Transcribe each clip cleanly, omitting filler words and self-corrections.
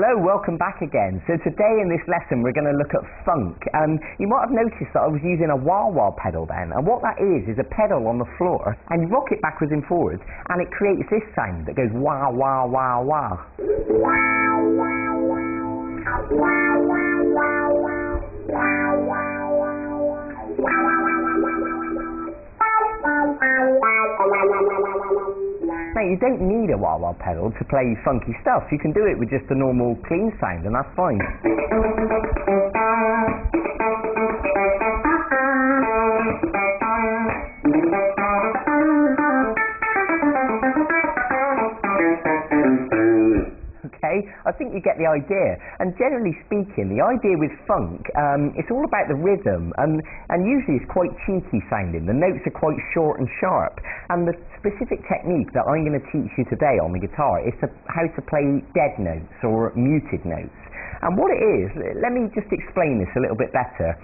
Hello, welcome back again. So today in this lesson we're going to look at funk. You might have noticed that I was using a wah-wah pedal then, and what that is a pedal on the floor, and you rock it backwards and forwards, and it creates this sound that goes wah, wah, wah, wah. Now you don't need a wah-wah pedal to play funky stuff. You can do it with just a normal clean sound and that's fine. Okay, I think you get the idea. And generally speaking, the idea with funk, it's all about the rhythm, and usually it's quite cheeky sounding. The notes are quite short and sharp, and the specific technique that I'm going to teach you today on the guitar is how to play dead notes or muted notes. And what it is, let me just explain this a little bit better.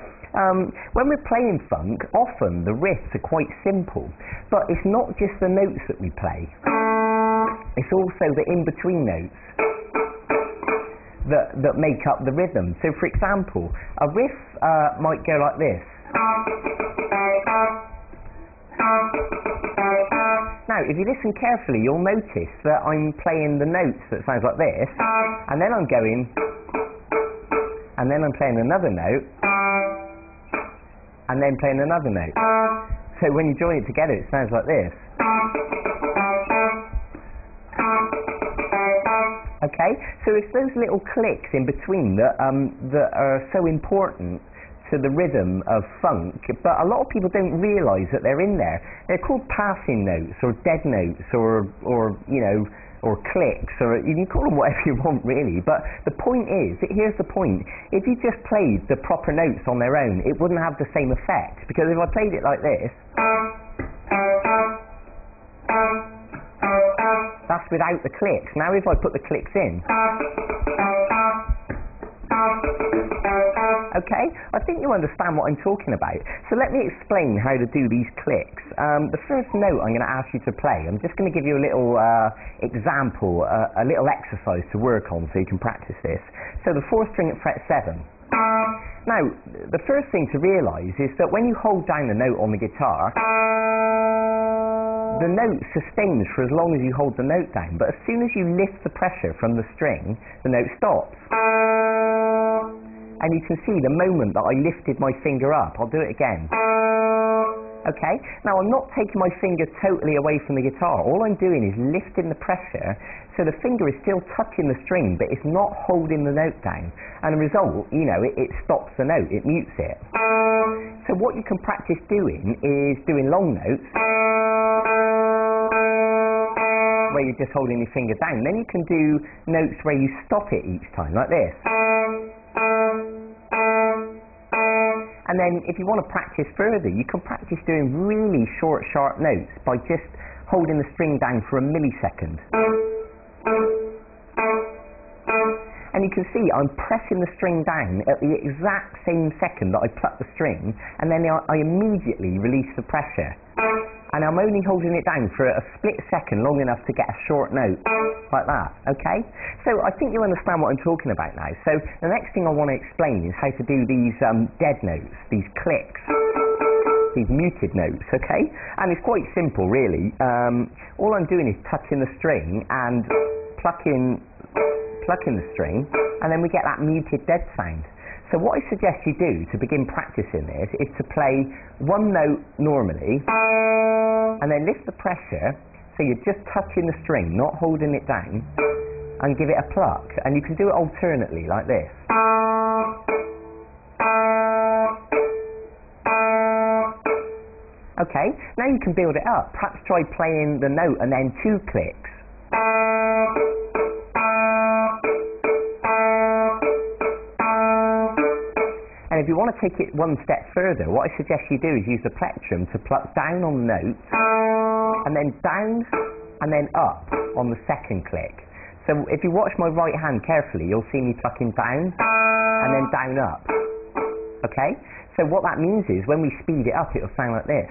When we're playing funk, often the riffs are quite simple, but it's not just the notes that we play. It's also the in-between notes that make up the rhythm. So for example, a riff might go like this. Now if you listen carefully, you'll notice that I'm playing the notes that sounds like this, and then I'm going, and then I'm playing another note, and then playing another note. So when you join it together it sounds like this. Okay, so it's those little clicks in between that are so important to the rhythm of funk, but a lot of people don't realise that they're in there. They're called passing notes or dead notes or you know, or clicks, or you can call them whatever you want really, but the point is, here's the point, if you just played the proper notes on their own it wouldn't have the same effect, because if I played it like this, that's without the clicks. Now if I put the clicks in, okay, I think you understand what I'm talking about. So let me explain how to do these clicks. The first note I'm going to ask you to play, I'm just going to give you a little example, a little exercise to work on so you can practice this. So the 4th string at fret 7. Now, the first thing to realise is that when you hold down the note on the guitar, the note sustains for as long as you hold the note down, but as soon as you lift the pressure from the string, the note stops. And you can see the moment that I lifted my finger up. I'll do it again. Okay, now I'm not taking my finger totally away from the guitar. All I'm doing is lifting the pressure, so the finger is still touching the string, but it's not holding the note down. And the result, you know, it stops the note, it mutes it. So what you can practice doing is doing long notes, where you're just holding your finger down. Then you can do notes where you stop it each time, like this. And then if you want to practice further, you can practice doing really short, sharp notes by just holding the string down for a millisecond. And you can see I'm pressing the string down at the exact same second that I pluck the string, and then I immediately release the pressure. And I'm only holding it down for a split second long enough to get a short note, like that, okay? So I think you understand what I'm talking about now. So the next thing I want to explain is how to do these dead notes, these clicks, these muted notes, okay? And it's quite simple really. All I'm doing is touching the string and plucking the string, and then we get that muted dead sound. So what I suggest you do to begin practicing this is to play one note normally, and then lift the pressure, so you're just touching the string, not holding it down, and give it a pluck. And you can do it alternately, like this. Okay, now you can build it up. Perhaps try playing the note and then 2 clicks. And if you want to take it one step further, what I suggest you do is use the plectrum to pluck down on the note, and then down, and then up on the second click. So if you watch my right hand carefully, you'll see me plucking down, and then down up. Okay? So what that means is, when we speed it up, it'll sound like this.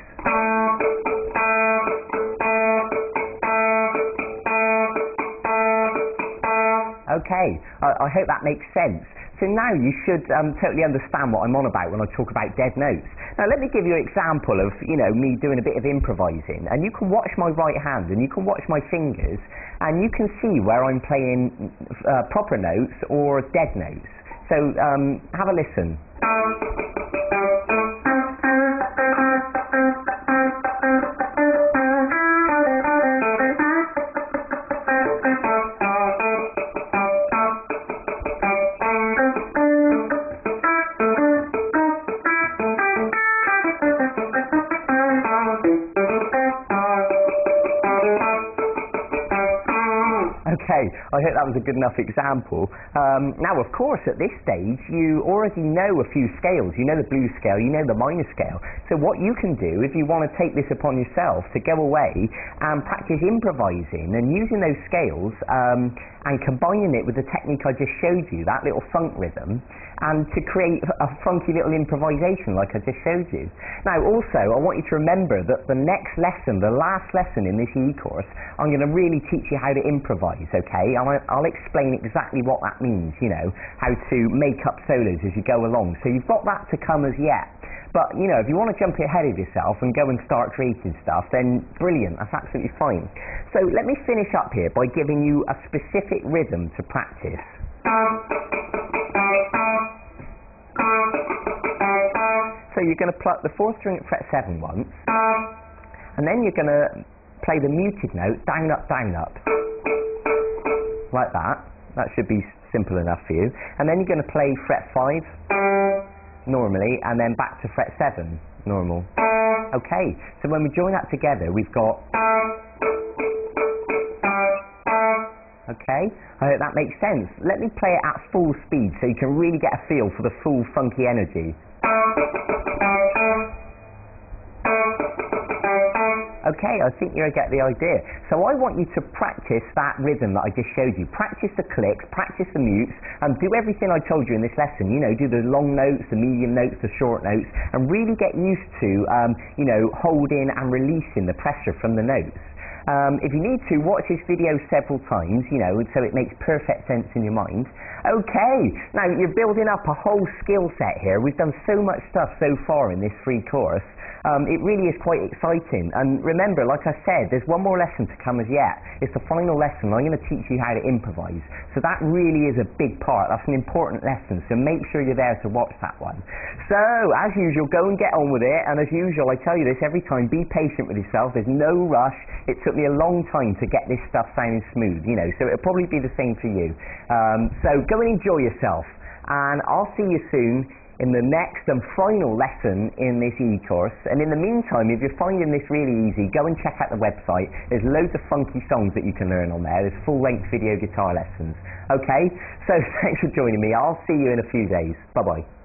Okay, I hope that makes sense. So now you should totally understand what I'm on about when I talk about dead notes. Now let me give you an example of, me doing a bit of improvising, and you can watch my right hand and you can watch my fingers, and you can see where I'm playing proper notes or dead notes. So have a listen. Okay, I hope that was a good enough example. Now, of course, at this stage, you already know a few scales. You know the blues scale, you know the minor scale. So what you can do, if you want to take this upon yourself, to go away and practice improvising and using those scales and combining it with the technique I just showed you, that little funk rhythm, and to create a funky little improvisation like I just showed you. Now, also, I want you to remember that the next lesson, the last lesson in this e-course, I'm going to really teach you how to improvise, okay? I'll explain exactly what that means, how to make up solos as you go along. So you've got that to come as yet. But, if you want to jump ahead of yourself and go and start creating stuff, then brilliant, that's absolutely fine. So let me finish up here by giving you a specific rhythm to practice. So you're going to pluck the 4th string at fret 7 once, and then you're going to play the muted note down, up, like that. That should be simple enough for you. And then you're going to play fret 5 normally, and then back to fret 7 normal. Okay, so when we join that together, we've got... Okay, I hope that makes sense. Let me play it at full speed so you can really get a feel for the full funky energy. Okay, I think you get the idea. So I want you to practice that rhythm that I just showed you. Practice the clicks, practice the mutes, and do everything I told you in this lesson. Do the long notes, the medium notes, the short notes, and really get used to, holding and releasing the pressure from the notes. If you need to, watch this video several times, so it makes perfect sense in your mind. Okay, now you're building up a whole skill set here. We've done so much stuff so far in this free course. It really is quite exciting. And remember, like I said, there's one more lesson to come as yet. It's the final lesson. I'm going to teach you how to improvise. So that really is a big part. That's an important lesson. So make sure you're there to watch that one. So, as usual, go and get on with it. And as usual, I tell you this every time, be patient with yourself. There's no rush. It took me a long time to get this stuff sounding smooth, so it'll probably be the same for you. So go and enjoy yourself. And I'll see you soon in the next and final lesson in this e-course. And in the meantime, if you're finding this really easy, go and check out the website. There's loads of funky songs that you can learn on there. There's full-length video guitar lessons. Okay, so thanks for joining me. I'll see you in a few days. Bye-bye.